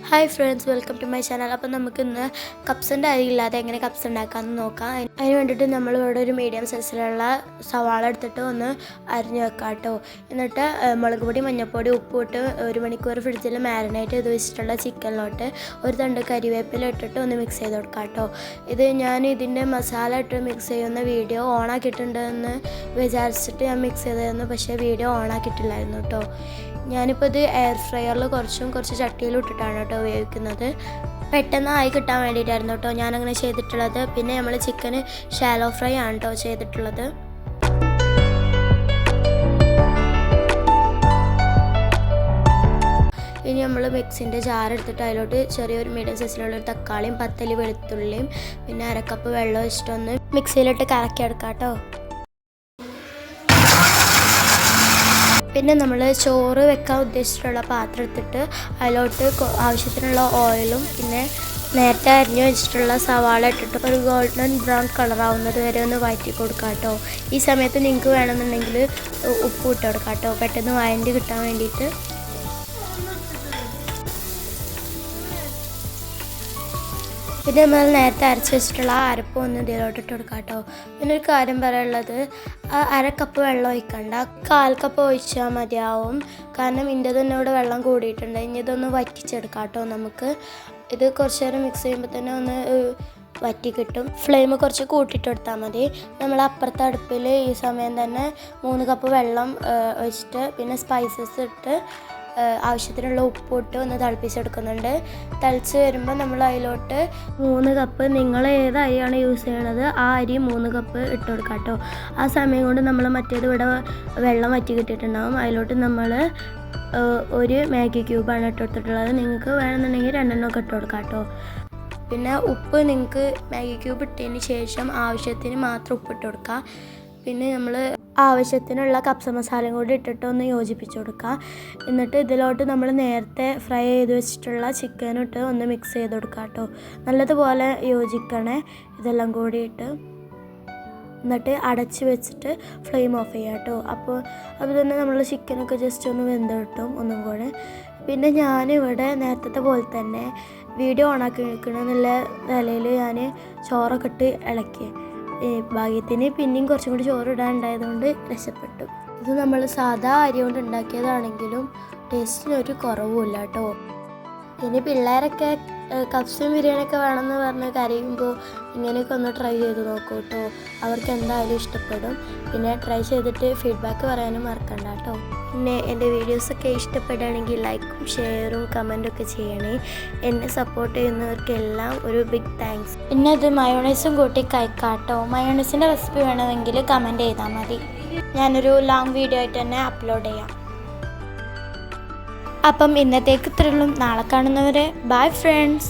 Hi friends, welcome to my channel. അപ്പം നമുക്കിന്ന് കപ്സിൻ്റെ അരിയില്ലാതെ എങ്ങനെ കപ്സ് ഉണ്ടാക്കാമെന്ന് നോക്കാം. അതിന് വേണ്ടിയിട്ട് നമ്മൾ ഇവിടെ ഒരു മീഡിയം സൈസിലുള്ള സവാള എടുത്തിട്ട് ഒന്ന് അരിഞ്ഞ് വെക്കാം കേട്ടോ. എന്നിട്ട് മുളക് പൊടി, മഞ്ഞൾപ്പൊടി, ഉപ്പ് ഇട്ട് 1 മണിക്കൂർ ഫ്രിഡ്ജിൽ മാരിനേറ്റ് ചെയ്ത് വെച്ചിട്ടുള്ള ചിക്കനിലോട്ട് ഒരു തണ്ട് കരിവേപ്പില ഇട്ടിട്ട് ഒന്ന് മിക്സ് ചെയ്ത് കൊടുക്കാം കേട്ടോ. ഞാൻ ഇതിൻ്റെ മസാല ഇട്ട് മിക്സ് ചെയ്യുന്ന വീഡിയോ ഓണാക്കിയിട്ടുണ്ടെന്ന് വിചാരിച്ചിട്ട് ഞാൻ മിക്സ് ചെയ്തായിരുന്നു, പക്ഷേ വീഡിയോ ഓണാക്കിയിട്ടില്ലായിരുന്നു കേട്ടോ. ഞാനിപ്പോൾ ഇത് എയർ ഫ്രയറിൽ കുറച്ച് ചട്ടിയിലും ഇട്ടിട്ടാണ് കേട്ടോ ഉപയോഗിക്കുന്നത്. പെട്ടെന്ന് ആയി കിട്ടാൻ വേണ്ടിയിട്ടായിരുന്നു കേട്ടോ ഞാനങ്ങനെ ചെയ്തിട്ടുള്ളത്. പിന്നെ നമ്മൾ ചിക്കന് ഷാലോ ഫ്രൈ ആണ് കേട്ടോ ചെയ്തിട്ടുള്ളത്. ഇനി നമ്മൾ മിക്സിൻ്റെ ജാർ എടുത്തിട്ട് അതിലോട്ട് ചെറിയൊരു മീഡിയം സൈസിലുള്ളൊരു തക്കാളിയും 10 അല്ലി വെളുത്തുള്ളിയും പിന്നെ 1/2 കപ്പ് വെള്ളം ഒഴിച്ചിട്ടൊന്ന് മിക്സിയിലിട്ട് കറക്കി എടുക്കാം കേട്ടോ. പിന്നെ നമ്മൾ ചോറ് വെക്കാൻ ഉദ്ദേശിച്ചിട്ടുള്ള പാത്രം എടുത്തിട്ട് അതിലോട്ട് ആവശ്യത്തിനുള്ള ഓയിലും പിന്നെ നേരത്തെ അരിഞ്ഞു വെച്ചിട്ടുള്ള സവാള ഇട്ടിട്ട് ഒരു ഗോൾഡൻ ബ്രൗൺ കളറാവുന്നത് വരെ ഒന്ന് വഴറ്റി കൊടുക്കാം കേട്ടോ. ഈ സമയത്ത് നിങ്ങൾക്ക് വേണമെന്നുണ്ടെങ്കിൽ ഉപ്പ് ഇട്ട് കൊടുക്കാം കേട്ടോ, പെട്ടെന്ന് വഴണ്ടി കിട്ടാൻ വേണ്ടിയിട്ട്. പിന്നെ നമ്മൾ നേരത്തെ അരച്ച് വെച്ചിട്ടുള്ള ആ അരപ്പ് ഒന്ന് ഇതിലോട്ട് ഇട്ട് കൊടുക്കാം കേട്ടോ. പിന്നെ ഒരു കാര്യം പറയാനുള്ളത്, 1/2 കപ്പ് വെള്ളം ഒഴിക്കണ്ട, 1/4 കപ്പ് ഒഴിച്ചാൽ മതിയാവും. കാരണം ഇതിൻ്റെ തന്നെ ഇവിടെ വെള്ളം കൂടിയിട്ടുണ്ട്. ഇനി ഇതൊന്ന് വറ്റിച്ചെടുക്കാം കേട്ടോ. നമുക്ക് ഇത് കുറച്ച് നേരം മിക്സ് ചെയ്യുമ്പോൾ തന്നെ ഒന്ന് വറ്റി കിട്ടും. ഫ്ലെയിം കുറച്ച് കൂട്ടിയിട്ട് കൊടുത്താൽ മതി. നമ്മൾ അപ്പുറത്തെ അടുപ്പിൽ ഈ സമയം തന്നെ 3 കപ്പ് വെള്ളം ഒഴിച്ചിട്ട് പിന്നെ സ്പൈസസ് ഇട്ട് ആവശ്യത്തിനുള്ള ഉപ്പിട്ട് ഒന്ന് തിളപ്പിച്ചെടുക്കുന്നുണ്ട്. തിളച്ച് വരുമ്പോൾ നമ്മൾ അതിലോട്ട് 3 കപ്പ്, നിങ്ങൾ ഏത് അരിയാണ് യൂസ് ചെയ്യണത് ആ അരി 3 കപ്പ് ഇട്ട് കൊടുക്കാം കേട്ടോ. ആ സമയം കൊണ്ട് നമ്മൾ മറ്റേത് ഇവിടെ വെള്ളം വറ്റി കിട്ടിയിട്ടുണ്ടാകും. അതിലോട്ട് നമ്മൾ 1 മാഗി ക്യൂബാണ് ഇട്ട് കൊടുത്തിട്ടുള്ളത്. നിങ്ങൾക്ക് വേണമെന്നുണ്ടെങ്കിൽ 2 ഒക്കെ ഇട്ട് കൊടുക്കാം കേട്ടോ. പിന്നെ ഉപ്പ് നിങ്ങൾക്ക് മാഗി ക്യൂബ് ഇട്ടതിന് ശേഷം ആവശ്യത്തിന് മാത്രം ഉപ്പിട്ട് കൊടുക്കുക. പിന്നെ നമ്മൾ ആവശ്യത്തിനുള്ള കപ്സ മസാലയും കൂടി ഇട്ടിട്ട് ഒന്ന് യോജിപ്പിച്ച് കൊടുക്കുക. എന്നിട്ട് ഇതിലോട്ട് നമ്മൾ നേരത്തെ ഫ്രൈ ചെയ്ത് വെച്ചിട്ടുള്ള ചിക്കനും ഇട്ട് ഒന്ന് മിക്സ് ചെയ്ത് കൊടുക്കുക കേട്ടോ. നല്ലതുപോലെ യോജിക്കണേ ഇതെല്ലാം കൂടിയിട്ട്. എന്നിട്ട് അടച്ച് വെച്ചിട്ട് ഫ്ലെയിം ഓഫ് ചെയ്യുക കേട്ടോ. അപ്പോൾ തന്നെ നമ്മൾ ചിക്കനൊക്കെ ജസ്റ്റ് ഒന്ന് വെന്ത് കിട്ടും ഒന്നും കൂടെ. പിന്നെ ഞാനിവിടെ നേരത്തെ പോലെ തന്നെ വീഡിയോ ഓണാക്കി നിൽക്കണമെന്നുള്ള നിലയിൽ ഞാൻ ചോറൊക്കെ ഇട്ട് ഇളക്കി. ഭാഗ്യത്തിന് പിന്നെയും കുറച്ചും കൂടി ചോറ് ഇടാനുണ്ടായതുകൊണ്ട് രക്ഷപ്പെട്ടു. ഇത് നമ്മൾ സാധാ അരി കൊണ്ട് ഉണ്ടാക്കിയതാണെങ്കിലും ടേസ്റ്റിനൊരു കുറവുമില്ല കേട്ടോ. ഇനി പിള്ളേരൊക്കെ കപ്സും ബിരിയാണിയൊക്കെ വേണമെന്ന് പറഞ്ഞ് കരയുമ്പോൾ ഇങ്ങനെയൊക്കെ ഒന്ന് ട്രൈ ചെയ്ത് നോക്കൂ കേട്ടോ. അവർക്ക് എന്തായാലും ഇഷ്ടപ്പെടും. പിന്നെ ട്രൈ ചെയ്തിട്ട് ഫീഡ്ബാക്ക് പറയാനും മറക്കണ്ട കേട്ടോ. പിന്നെ എൻ്റെ വീഡിയോസൊക്കെ ഇഷ്ടപ്പെടുകയാണെങ്കിൽ ലൈക്കും ഷെയറും കമൻറ്റും ഒക്കെ ചെയ്യണേ. എന്നെ സപ്പോർട്ട് ചെയ്യുന്നവർക്കെല്ലാം ഒരു ബിഗ് താങ്ക്സ്. പിന്നെ അത് മയോണൈസും കൂട്ടി കഴിക്കാം കേട്ടോ. മയോണൈസിൻ്റെ റെസിപ്പി വേണമെങ്കിൽ കമൻറ്റ് ചെയ്താൽ മതി. ഞാനൊരു ലോങ് വീഡിയോ ആയിട്ട് തന്നെ അപ്ലോഡ് ചെയ്യാം. അപ്പം ഇന്നത്തേക്ക് ഇത്രയുള്ളൂ. നാളെ കാണുന്നവരെ ബൈ ഫ്രണ്ട്സ്.